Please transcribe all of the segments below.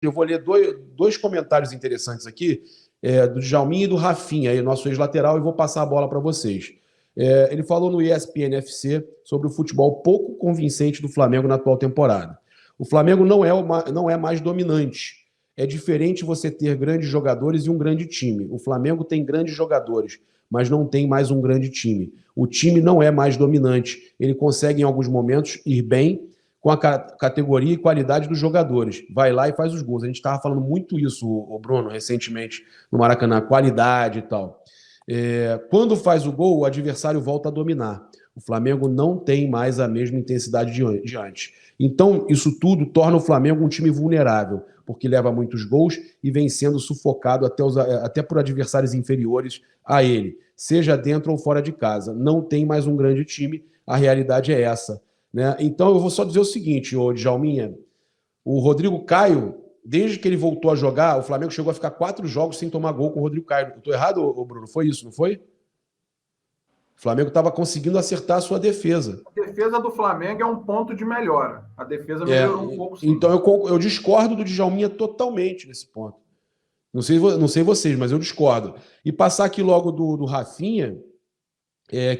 Eu vou ler dois comentários interessantes aqui, do Djalminha e do Rafinha, aí, nosso ex-lateral, e vou passar a bola para vocês. Ele falou no ESPN FC sobre o futebol pouco convincente do Flamengo na atual temporada. O Flamengo não é mais dominante. É diferente você ter grandes jogadores e um grande time. O Flamengo tem grandes jogadores, mas não tem mais um grande time. O time não é mais dominante. Ele consegue, em alguns momentos, ir bem com a categoria e qualidade dos jogadores. Vai lá e faz os gols. A gente estava falando muito isso, o Bruno, recentemente, no Maracanã, qualidade e tal. Quando faz o gol, o adversário volta a dominar. O Flamengo não tem mais a mesma intensidade de antes. Então, isso tudo torna o Flamengo um time vulnerável, porque leva muitos gols e vem sendo sufocado até por adversários inferiores a ele, seja dentro ou fora de casa. Não tem mais um grande time, a realidade é essa. Né? Então, eu vou só dizer o seguinte, ô Djalminha, o Rodrigo Caio, desde que ele voltou a jogar, o Flamengo chegou a ficar 4 jogos sem tomar gol com o Rodrigo Caio. Estou errado, ô Bruno? Foi isso, não foi? O Flamengo estava conseguindo acertar a sua defesa. A defesa do Flamengo é um ponto de melhora. A defesa melhorou um pouco. Sim. Então, eu discordo do Djalminha totalmente nesse ponto. Não sei vocês, mas eu discordo. E passar aqui logo do Rafinha,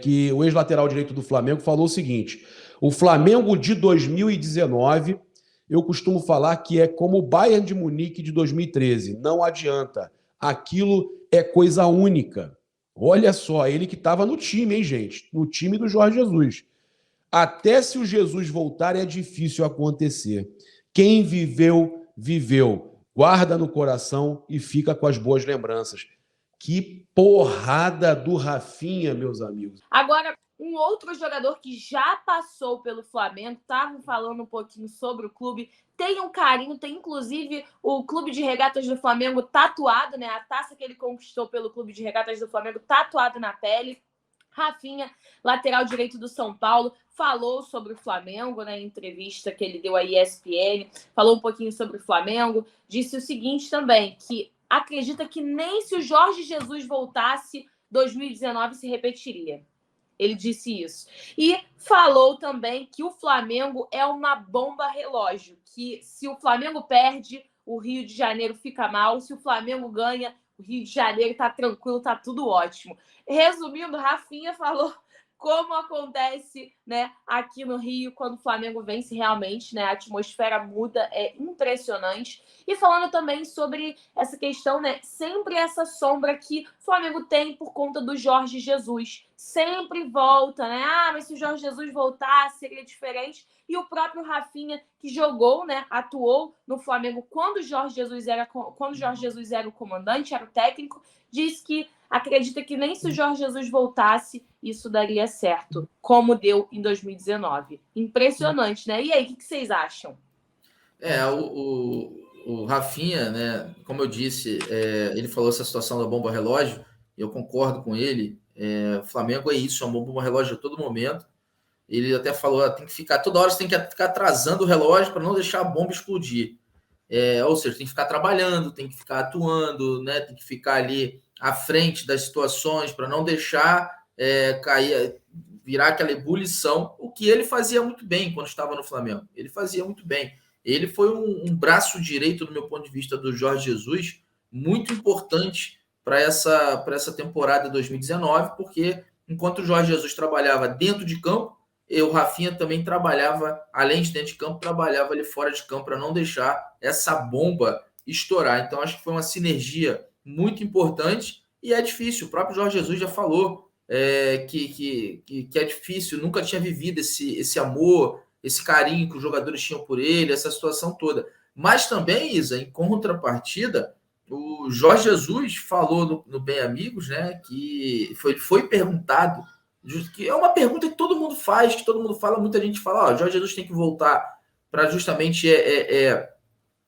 que o ex-lateral direito do Flamengo falou o seguinte: o Flamengo de 2019, eu costumo falar que é como o Bayern de Munique de 2013. Não adianta. Aquilo é coisa única. Olha só, ele que estava no time, hein, gente? No time do Jorge Jesus. Até se o Jesus voltar é difícil acontecer. Quem viveu, viveu. Guarda no coração e fica com as boas lembranças. Que porrada do Rafinha, meus amigos. Agora, um outro jogador que já passou pelo Flamengo, estava falando um pouquinho sobre o clube, tem um carinho, tem inclusive o Clube de Regatas do Flamengo tatuado, né? A taça que ele conquistou pelo Clube de Regatas do Flamengo tatuado na pele. Rafinha, lateral direito do São Paulo, falou sobre o Flamengo, né, em entrevista que ele deu à ESPN, falou um pouquinho sobre o Flamengo, disse o seguinte também, que acredita que nem se o Jorge Jesus voltasse, 2019 se repetiria. Ele disse isso. E falou também que o Flamengo é uma bomba relógio, que se o Flamengo perde, o Rio de Janeiro fica mal, se o Flamengo ganha, o Rio de Janeiro tá tranquilo, tá tudo ótimo. Resumindo, Rafinha falou como acontece, né, aqui no Rio, quando o Flamengo vence realmente, né, a atmosfera muda, é impressionante. E falando também sobre essa questão, né, sempre essa sombra que o Flamengo tem por conta do Jorge Jesus. Sempre volta, né, mas se o Jorge Jesus voltasse, seria diferente. E o próprio Rafinha, que jogou, né, atuou no Flamengo quando o Jorge Jesus era o comandante, era o técnico, disse que acredita que nem se o Jorge Jesus voltasse, isso daria certo, como deu em 2019. Impressionante, né? E aí, o que vocês acham? O Rafinha, né, como eu disse, ele falou essa situação da bomba relógio, eu concordo com ele. O Flamengo é isso, é uma bomba relógio a todo momento. Ele até falou, tem que ficar, toda hora você tem que ficar atrasando o relógio para não deixar a bomba explodir. Ou seja, tem que ficar trabalhando, tem que ficar atuando, né, tem que ficar ali à frente das situações para não deixar cair, virar aquela ebulição, o que ele fazia muito bem quando estava no Flamengo. Ele fazia muito bem. Ele foi um braço direito, do meu ponto de vista, do Jorge Jesus, muito importante para essa temporada de 2019, porque enquanto o Jorge Jesus trabalhava dentro de campo, o Rafinha também trabalhava, além de dentro de campo, trabalhava ali fora de campo para não deixar essa bomba estourar. Então, acho que foi uma sinergia muito importante e é difícil. O próprio Jorge Jesus já falou que é difícil, nunca tinha vivido esse amor, esse carinho que os jogadores tinham por ele, essa situação toda. Mas também, Isa, em contrapartida, o Jorge Jesus falou no Bem Amigos, né, que foi perguntado, que é uma pergunta que todo mundo faz, que todo mundo fala, muita gente fala, Jorge Jesus tem que voltar para justamente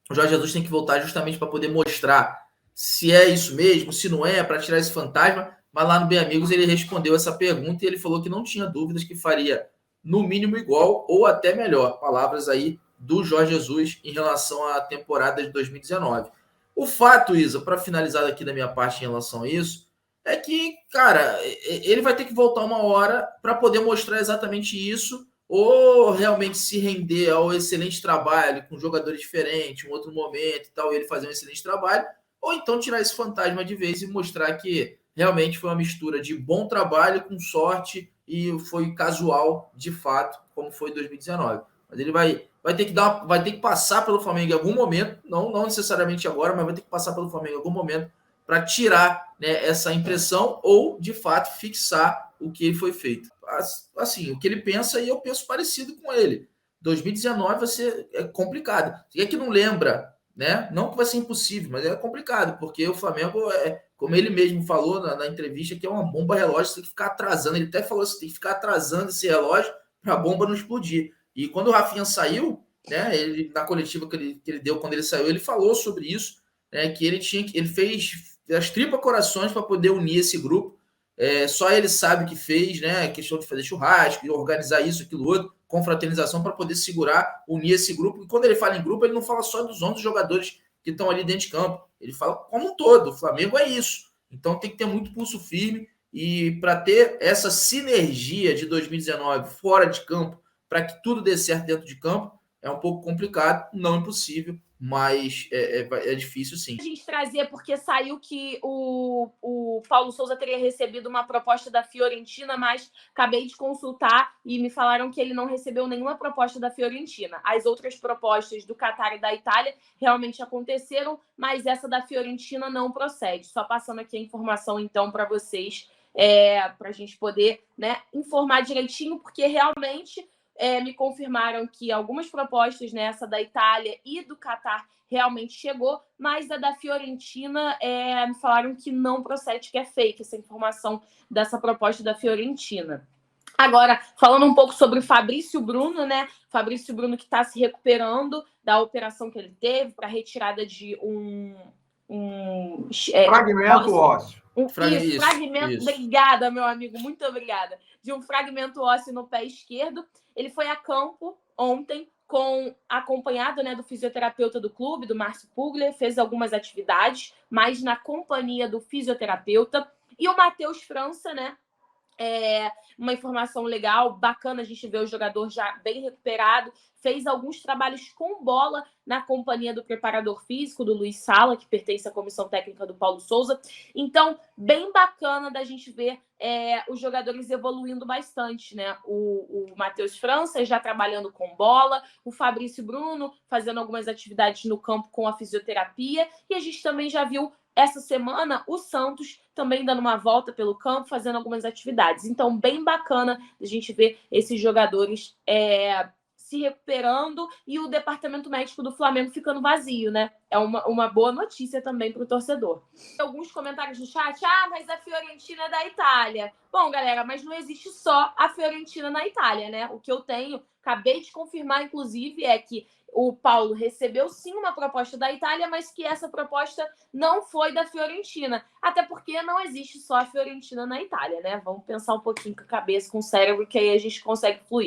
o Jorge Jesus tem que voltar justamente para poder mostrar se é isso mesmo, se não é, para tirar esse fantasma. Mas lá no Bem Amigos ele respondeu essa pergunta e ele falou que não tinha dúvidas que faria no mínimo igual ou até melhor. Palavras aí do Jorge Jesus em relação à temporada de 2019. O fato, Isa, para finalizar aqui da minha parte em relação a isso, é que, cara, ele vai ter que voltar uma hora para poder mostrar exatamente isso ou realmente se render ao excelente trabalho com jogadores diferentes, um outro momento e tal, e ele fazer um excelente trabalho, ou então tirar esse fantasma de vez e mostrar que realmente foi uma mistura de bom trabalho com sorte e foi casual, de fato, como foi em 2019. Mas ele vai ter que passar pelo Flamengo em algum momento, não necessariamente agora, mas vai ter que passar pelo Flamengo em algum momento para tirar, né, essa impressão ou, de fato, fixar o que foi feito. Assim, o que ele pensa, e eu penso parecido com ele. 2019 vai ser complicado. É que não lembra, né? Não que vai ser impossível, mas é complicado, porque o Flamengo, como ele mesmo falou na entrevista, que é uma bomba relógio, você tem que ficar atrasando. Ele até falou assim, tem que ficar atrasando esse relógio para a bomba não explodir. E quando o Rafinha saiu, né, ele, na coletiva que ele deu quando ele saiu, ele falou sobre isso, né, que ele fez as tripas corações para poder unir esse grupo. Só ele sabe o que fez, né? Questão de fazer churrasco, de organizar isso, aquilo outro, confraternização para poder segurar, unir esse grupo. E quando ele fala em grupo, ele não fala só dos 11 jogadores que estão ali dentro de campo. Ele fala como um todo. O Flamengo é isso. Então tem que ter muito pulso firme. E para ter essa sinergia de 2019 fora de campo, para que tudo dê certo dentro de campo, é um pouco complicado, não impossível, mas é difícil sim. A gente trazia porque saiu que o Paulo Souza teria recebido uma proposta da Fiorentina, mas acabei de consultar e me falaram que ele não recebeu nenhuma proposta da Fiorentina. As outras propostas do Qatar e da Itália realmente aconteceram, mas essa da Fiorentina não procede. Só passando aqui a informação, então, para vocês, para a gente poder, né, informar direitinho, porque realmente me confirmaram que algumas propostas, né, essa da Itália e do Qatar, realmente chegou, mas a da Fiorentina me falaram que não procede, que é fake essa informação dessa proposta da Fiorentina. Agora, falando um pouco sobre o Fabrício Bruno, né? Fabrício Bruno que está se recuperando da operação que ele teve para retirada de fragmento ósseo. Fragmento. Isso. Obrigada, meu amigo, muito obrigada. De um fragmento ósseo no pé esquerdo. Ele foi a campo ontem, acompanhado, né, do fisioterapeuta do clube, do Márcio Pugler, fez algumas atividades, mas na companhia do fisioterapeuta. E o Matheus França, né? Uma informação legal, bacana a gente ver o jogador já bem recuperado, fez alguns trabalhos com bola na companhia do preparador físico, do Luiz Sala, que pertence à comissão técnica do Paulo Souza. Então, bem bacana da gente ver os jogadores evoluindo bastante, né? O Matheus França já trabalhando com bola, o Fabrício Bruno fazendo algumas atividades no campo com a fisioterapia, e a gente também já viu essa semana o Santos também dando uma volta pelo campo, fazendo algumas atividades. Então, bem bacana a gente ver esses jogadores se recuperando e o departamento médico do Flamengo ficando vazio, né? É uma boa notícia também para o torcedor. Alguns comentários no chat, mas a Fiorentina é da Itália. Bom, galera, mas não existe só a Fiorentina na Itália, né? O que eu tenho, acabei de confirmar, inclusive, é que o Paulo recebeu sim uma proposta da Itália, mas que essa proposta não foi da Fiorentina. Até porque não existe só a Fiorentina na Itália, né? Vamos pensar um pouquinho com a cabeça, com o cérebro, que aí a gente consegue fluir.